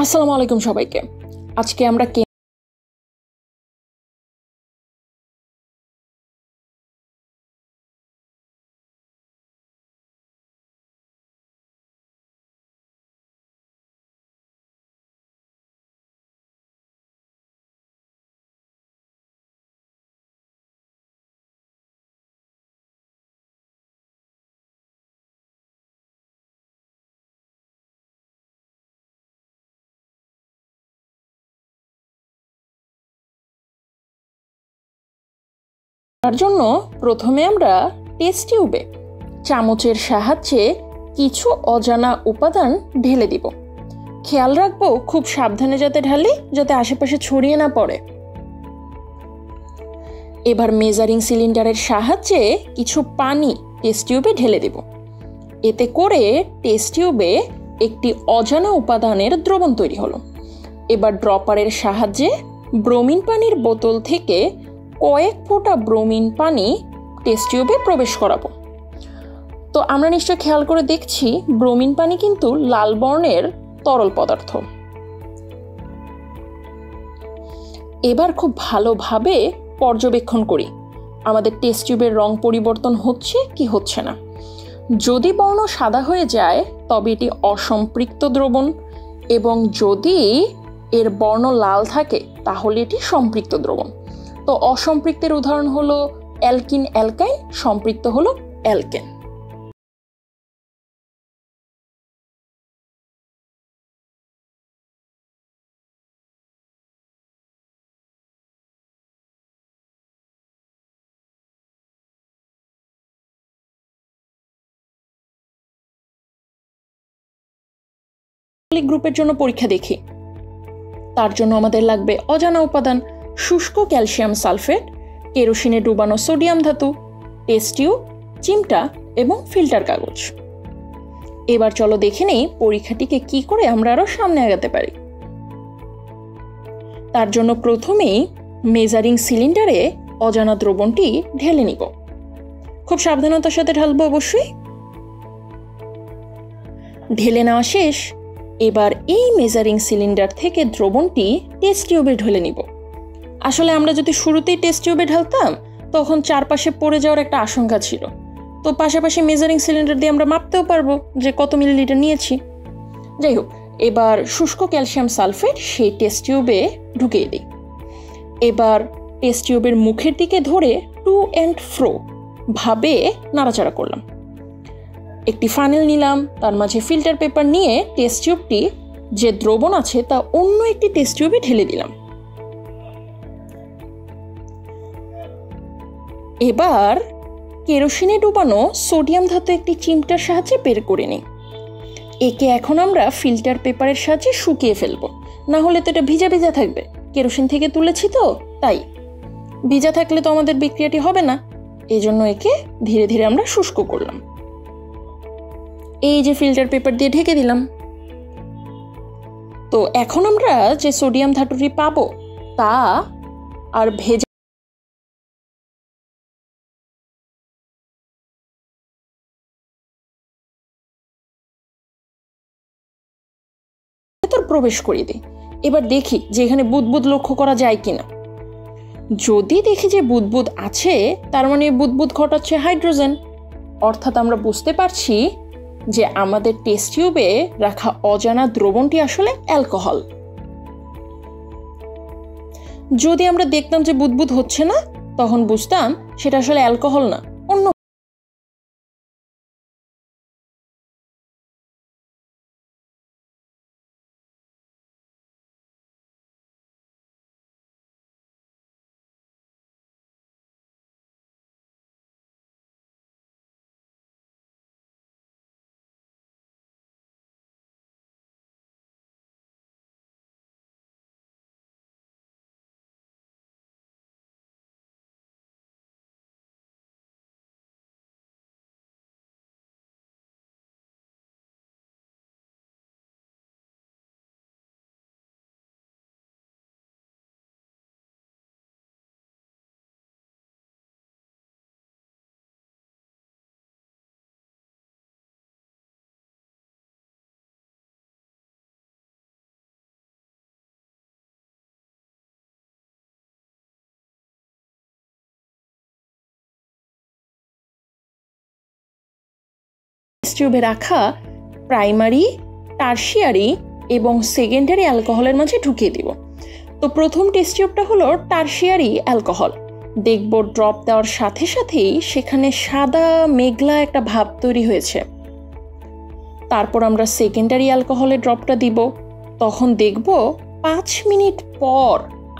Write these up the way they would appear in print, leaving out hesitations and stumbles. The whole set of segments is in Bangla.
আসসালামু আলাইকুম সবাইকে। আজকে আমরা তার জন্য প্রথমে আমরা টেস্ট টিউবে চামচের সাহায্যে কিছু অজানা উপাদান ঢেলে দিব। খেয়াল রাখবো খুব সাবধানে যাতে ঢালি, যাতে আশেপাশে ছড়িয়ে না পড়ে। এবার মেজারিং সিলিন্ডারের সাহায্যে কিছু পানি টেস্ট টিউবে ঢেলে দেব। এতে করে টেস্ট টিউবে একটি অজানা উপাদানের দ্রবণ তৈরি হলো। এবার ড্রপারের সাহায্যে ব্রোমিন পানির বোতল থেকে কয়েক ফোঁটা ব্রোমিন পানি টেস্ট টিউবে প্রবেশ করাবো। তো আমরা নিশ্চয় খেয়াল করে দেখছি ব্রোমিন পানি কিন্তু লাল বর্ণের তরল পদার্থ। এবার খুব ভালোভাবে পর্যবেক্ষণ করি আমাদের টেস্ট টিউবের রং পরিবর্তন হচ্ছে কি হচ্ছে না। যদি বর্ণ সাদা হয়ে যায় তবে এটি অসম্পৃক্ত দ্রবণ, এবং যদি এর বর্ণ লাল থাকে তাহলে এটি সম্পৃক্ত দ্রবণ। তো অসম্পৃক্তের উদাহরণ হলো অ্যালকিন, অ্যালকাইন, সম্পৃক্ত হলো অ্যালকেন। গ্রুপের জন্য পরীক্ষা দেখি। তার জন্য আমাদের লাগবে অজানা উপাদান শুষ্ক ক্যালসিয়াম সালফেট, কেরোসিনে ডুবানো সোডিয়াম ধাতু, টেস্ট টিউব, চিমটা এবং ফিল্টার কাগজ। এবার চলো দেখে নেই পরীক্ষাটিকে কি করে আমরা আরো সামনে আগাতে পারি। তার জন্য প্রথমেই মেজারিং সিলিন্ডারে অজানা দ্রবণটি ঢেলে নিব। খুব সাবধানতার সাথে ঢালবো অবশ্যই। ঢেলে নেওয়া শেষ। এবার এই মেজারিং সিলিন্ডার থেকে দ্রবণটি টেস্ট টিউবে ঢেলে নিব। আসলে আমরা যদি শুরুতেই টেস্ট টিউবে ঢালতাম তখন চারপাশে পড়ে যাওয়ার একটা আশঙ্কা ছিল। তো পাশাপাশি মেজারিং সিলিন্ডার দিয়ে আমরা মাপতেও পারবো যে কত মিলিলিটার নিয়েছি। যাই হোক, এবার শুষ্ক ক্যালসিয়াম সালফেট সেই টেস্ট টিউবে ঢুকিয়ে দিই। এবার টেস্ট টিউবের মুখের দিকে ধরে টু অ্যান্ড ফ্রো ভাবে নাড়াচাড়া করলাম। একটি ফানেল নিলাম, তার মাঝে ফিল্টার পেপার নিয়ে টেস্ট টিউবটি যে দ্রবণ আছে তা অন্য একটি টেস্ট টিউবে ঢেলে দিলাম। এবার কেরোসিনে ডুবানো সোডিয়াম ধাতু একটি চিমটার সাহায্যে বের করে নিই। একে এখন আমরা ফিল্টার পেপারের সাহায্যে শুকিয়ে ফেলবো, না হলে তো এটা ভিজা ভিজা থাকবে। কেরোসিন থেকে তুলেছি তো তাই ভিজা থাকলে তো আমাদের বিক্রিয়াটি হবে না। এই জন্য একে ধীরে ধীরে আমরা শুষ্ক করলাম। এই যে ফিল্টার পেপার দিয়ে ঢেকে দিলাম। তো এখন আমরা যে সোডিয়াম ধাতুটি পাবো তা আর ভেজা প্রবেশ করিয়ে দিই। এবার দেখি যে এখানে বুদবুদ লক্ষ্য করা যায় কিনা। যদি দেখি যে বুদবুদ আছে তার মানে বুদবুদ ঘটাচ্ছে হাইড্রোজেন, অর্থাৎ আমরা বুঝতে পারছি যে আমাদের টেস্ট টিউবে রাখা অজানা দ্রবণটি আসলে অ্যালকোহল। যদি আমরা দেখতাম যে বুদবুদ হচ্ছে না তখন বুঝতাম সেটা আসলে অ্যালকোহল না, অন্য টিউবে রাখা প্রাইমারি, টারশিয়ারি এবং সেকেন্ডারি অ্যালকোহলের মাঝে ঢুকিয়ে দিব। তো প্রথম টেস্ট টিউবটা হলো টারশিয়ারি অ্যালকোহল। দেখব ড্রপ দেওয়ার সাথে সাথেই সেখানে সাদা মেঘলা একটা ভাব তৈরি হয়েছে। তারপর আমরা সেকেন্ডারি অ্যালকোহলে ড্রপটা দিব। তখন দেখব 5 মিনিট পর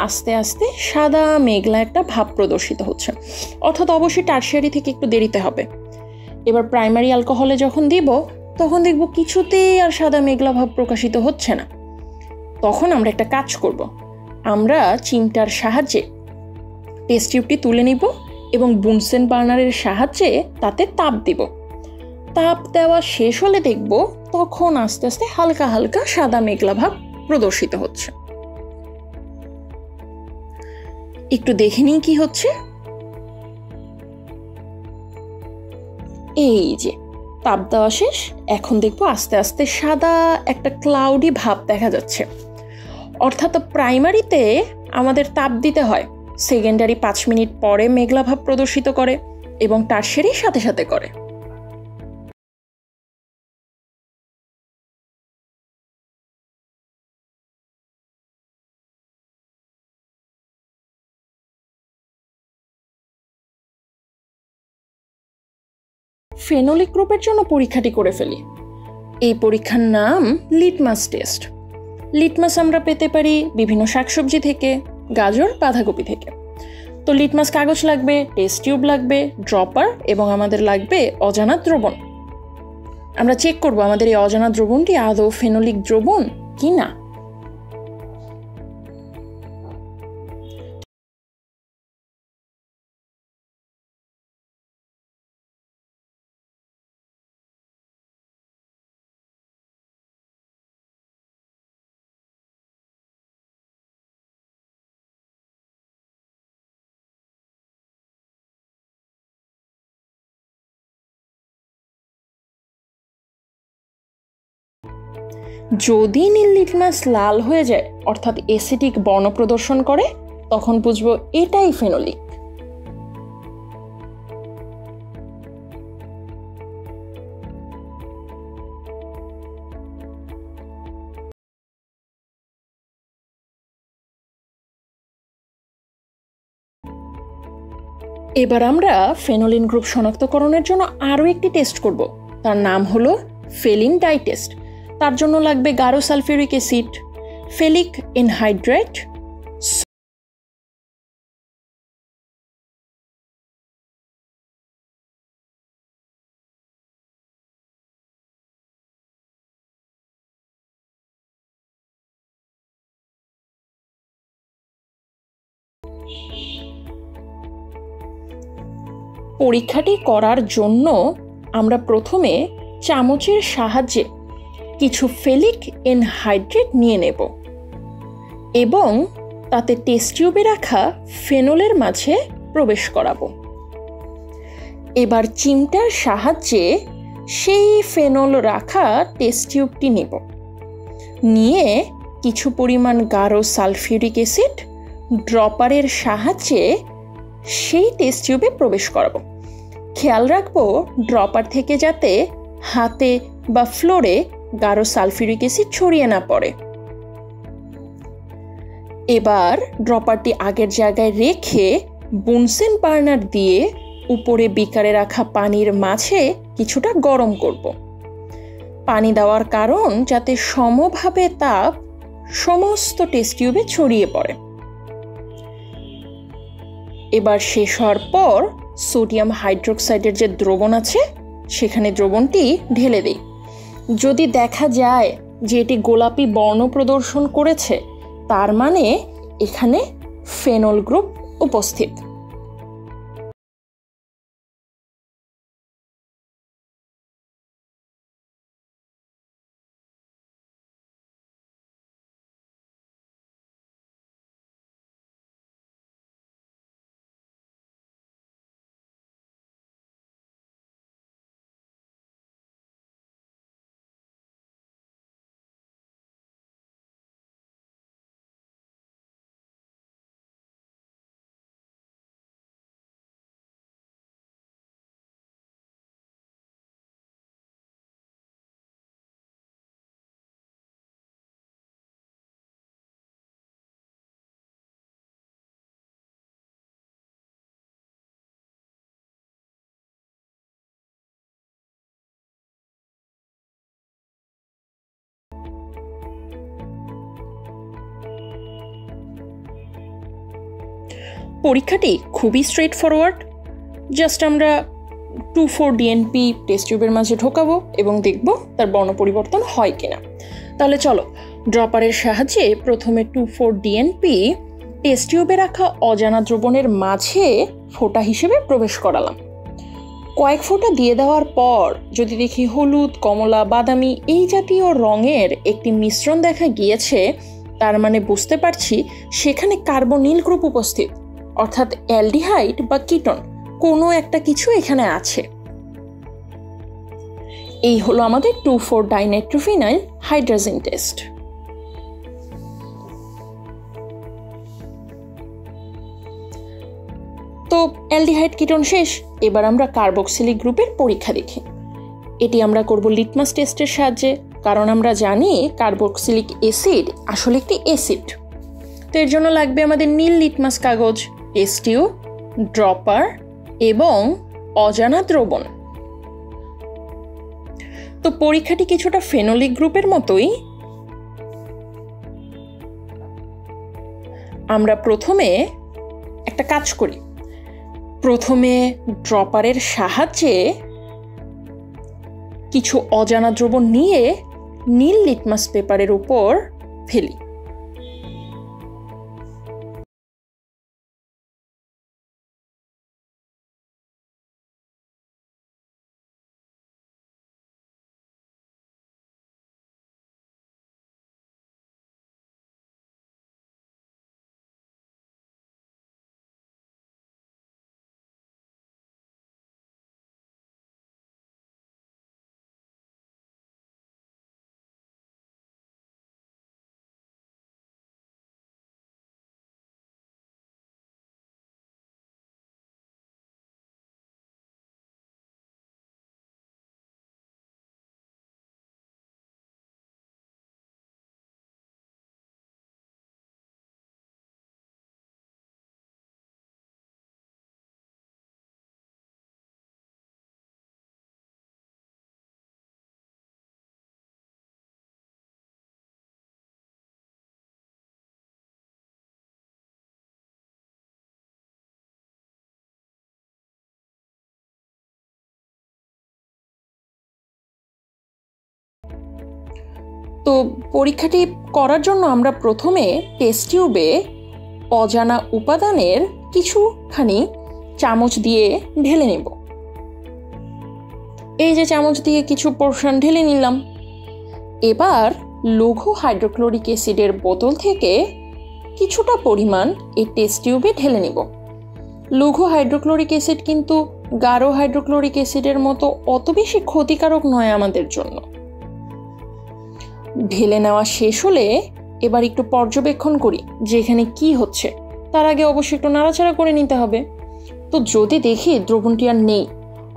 আস্তে আস্তে সাদা মেঘলা একটা ভাব প্রদর্শিত হচ্ছে, অর্থাৎ অবশ্যই টারশিয়ারি থেকে একটু দেরিতে হবে। এবার প্রাইমারি অ্যালকোহলে যখন দিব তখন দেখব কিছুতেই আর সাদা মেঘলা ভাব প্রকাশিত হচ্ছে না। তখন আমরা একটা কাজ করব, আমরা চিমটার সাহায্যে টেস্ট টিউবটি তুলে নিব এবং বুনসেন বার্নারের সাহায্যে তাতে তাপ দিব। তাপ দেওয়া শেষ হলে দেখব তখন আস্তে আস্তে হালকা হালকা সাদা মেঘলা ভাব প্রদর্শিত হচ্ছে। একটু দেখে নিই কি হচ্ছে। এই যে তাপ দেওয়া শেষ, এখন দেখবো আস্তে আস্তে সাদা একটা ক্লাউডি ভাব দেখা যাচ্ছে। অর্থাৎ প্রাইমারিতে আমাদের তাপ দিতে হয়, সেকেন্ডারি 5 মিনিট পরে মেঘলা ভাব প্রদর্শিত করে এবং টারশিয়ারি সাথে সাথে করে। ফেনোলিক গ্রুপের জন্য পরীক্ষাটি করে ফেলি। এই পরীক্ষার নাম লিটমাস টেস্ট। লিটমাস আমরা পেতে পারি বিভিন্ন শাকসবজি থেকে, গাজর, বাঁধাকপি থেকে। তো লিটমাস কাগজ লাগবে, টেস্ট টিউব লাগবে, ড্রপার এবং আমাদের লাগবে অজানা দ্রবণ। আমরা চেক করব আমাদের এই অজানা দ্রবণটি আদৌ ফেনোলিক দ্রবণ কি না। যদি নীল লিটমাস লাল হয়ে যায়, অর্থাৎ অ্যাসিডিক বর্ণ প্রদর্শন করে, তখন বুঝবো এটাই ফেনোলিক। এবার আমরা ফেনোলিন গ্রুপ শনাক্তকরণের জন্য আরও একটি টেস্ট করব। তার নাম হলো ফেলিন ডাই টেস্ট। তার জন্য লাগবে গাঢ় সালফিউরিক অ্যাসিড, ফেলিক এনহাইড্রেট, পরীক্ষাটি করার জন্য আমরা প্রথমে চামচের সাহায্যে কিছু ফেলিক এনহাইড্রেট নিয়ে নেব এবং তাতে টেস্ট টিউবে রাখা ফেনলের মাঝে প্রবেশ করাবো। এবার চিমটার সাহায্যে সেই ফেনল রাখা টেস্ট টিউবটি নেব, নিয়ে কিছু পরিমাণ গাঢ় সালফিউরিক অ্যাসিড ড্রপারের সাহায্যে সেই টেস্ট টিউবে প্রবেশ করাবো। খেয়াল রাখবো ড্রপার থেকে যাতে হাতে বা ফ্লোরে গাঢ় সালফিউরিক অ্যাসিড ছড়িয়ে না পড়ে। এবার ড্রপারটি আগের জায়গায় রেখে বুনসেন বার্নার দিয়ে উপরে বিকারে রাখা পানির মাঝে কিছুটা গরম করব। পানি দেওয়ার কারণ যাতে সমভাবে তাপ সমস্ত টেস্ট টিউবে ছড়িয়ে পড়ে। এবার শেষ হওয়ার পর সোডিয়াম হাইড্রোক্সাইডের যে দ্রবণ আছে সেখানে দ্রবণটি ঢেলে দিই। যদি দেখা যায় যে এটি গোলাপি বর্ণ প্রদর্শন করেছে, তার মানে এখানে ফেনল গ্রুপ উপস্থিত। পরীক্ষাটি খুবই স্ট্রেট ফরওয়ার্ড। জাস্ট আমরা 2,4-DNP টেস্ট টিউবের মাঝে ঢোকাবো এবং দেখব তার বর্ণ পরিবর্তন হয় কিনা। তাহলে চলো ড্রপারের সাহায্যে প্রথমে 2,4-DNP টেস্ট টিউবে রাখা অজানা দ্রবণের মাঝে ফোঁটা হিসেবে প্রবেশ করালাম। কয়েক ফোঁটা দিয়ে দেওয়ার পর যদি দেখি হলুদ, কমলা, বাদামি এই জাতীয় রঙের একটি মিশ্রণ দেখা গিয়েছে, তার মানে বুঝতে পারছি সেখানে কার্বনিল গ্রুপ উপস্থিত, অর্থাৎ অ্যালডিহাইড বা কিটোন কোনো একটা কিছু এখানে আছে। এই হলো আমাদের 2,4-ডাইনাইট্রোফিনাইল হাইড্রাজিন টেস্ট। তো অ্যালডিহাইড কিটোন শেষ, এবার আমরা কার্বক্সিলিক গ্রুপের পরীক্ষা দেখি। এটি আমরা করব লিটমাস টেস্টের সাহায্যে, কারণ আমরা জানি কার্বক্সিলিক অ্যাসিড আসলে একটি অ্যাসিড। তো এর জন্য লাগবে আমাদের নীল লিটমাস কাগজ, টেস্ট টিউব, ড্রপার এবং অজানা দ্রবণ। তো পরীক্ষাটি কিছুটা ফেনোলিক গ্রুপের মতোই। আমরা প্রথমে একটা কাজ করি, প্রথমে ড্রপারের সাহায্যে কিছু অজানা দ্রবণ নিয়ে নীল লিটমাস পেপারের উপর ফেলি। তো পরীক্ষাটি করার জন্য আমরা প্রথমে টেস্ট টিউবে অজানা উপাদানের কিছুখানি চামচ দিয়ে ঢেলে নেব। এই যে চামচ দিয়ে কিছু পোর্শন ঢেলে নিলাম। এবার লঘু হাইড্রোক্লোরিক অ্যাসিডের বোতল থেকে কিছুটা পরিমাণ এই টেস্ট টিউবে ঢেলে নেব। লঘু হাইড্রোক্লোরিক অ্যাসিড কিন্তু গাঢ় হাইড্রোক্লোরিক অ্যাসিডের মতো অত বেশি ক্ষতিকারক নয় আমাদের জন্য। ঢেলে নেওয়া শেষ হলে এবার একটু পর্যবেক্ষণ করি যে এখানে কি হচ্ছে। তার আগে অবশ্যই একটু নাড়াচাড়া করে নিতে হবে। তো যদি দেখি দ্রবণটি আর নেই,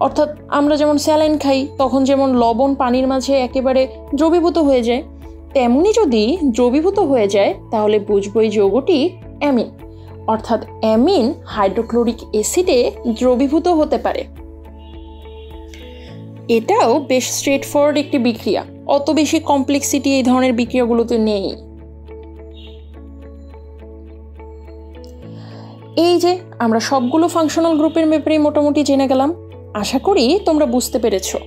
অর্থাৎ আমরা যেমন স্যালাইন খাই তখন যেমন লবণ পানির মাঝে একেবারে দ্রবীভূত হয়ে যায়, তেমনি যদি দ্রবীভূত হয়ে যায় তাহলে বুঝবো এই যৌগটি অ্যামিন, অর্থাৎ অ্যামিন হাইড্রোক্লোরিক অ্যাসিডে দ্রবীভূত হতে পারে। এটাও বেশ স্ট্রেট ফরওয়ার্ড একটি বিক্রিয়া, অত বেশি কমপ্লেক্সিটি এই ধরনের বিক্রিয়াগুলোতে নেই। এই যে আমরা সবগুলো ফাংশনাল গ্রুপের ব্যাপারে মোটামুটি জেনে গেলাম। আশা করি তোমরা বুঝতে পেরেছো।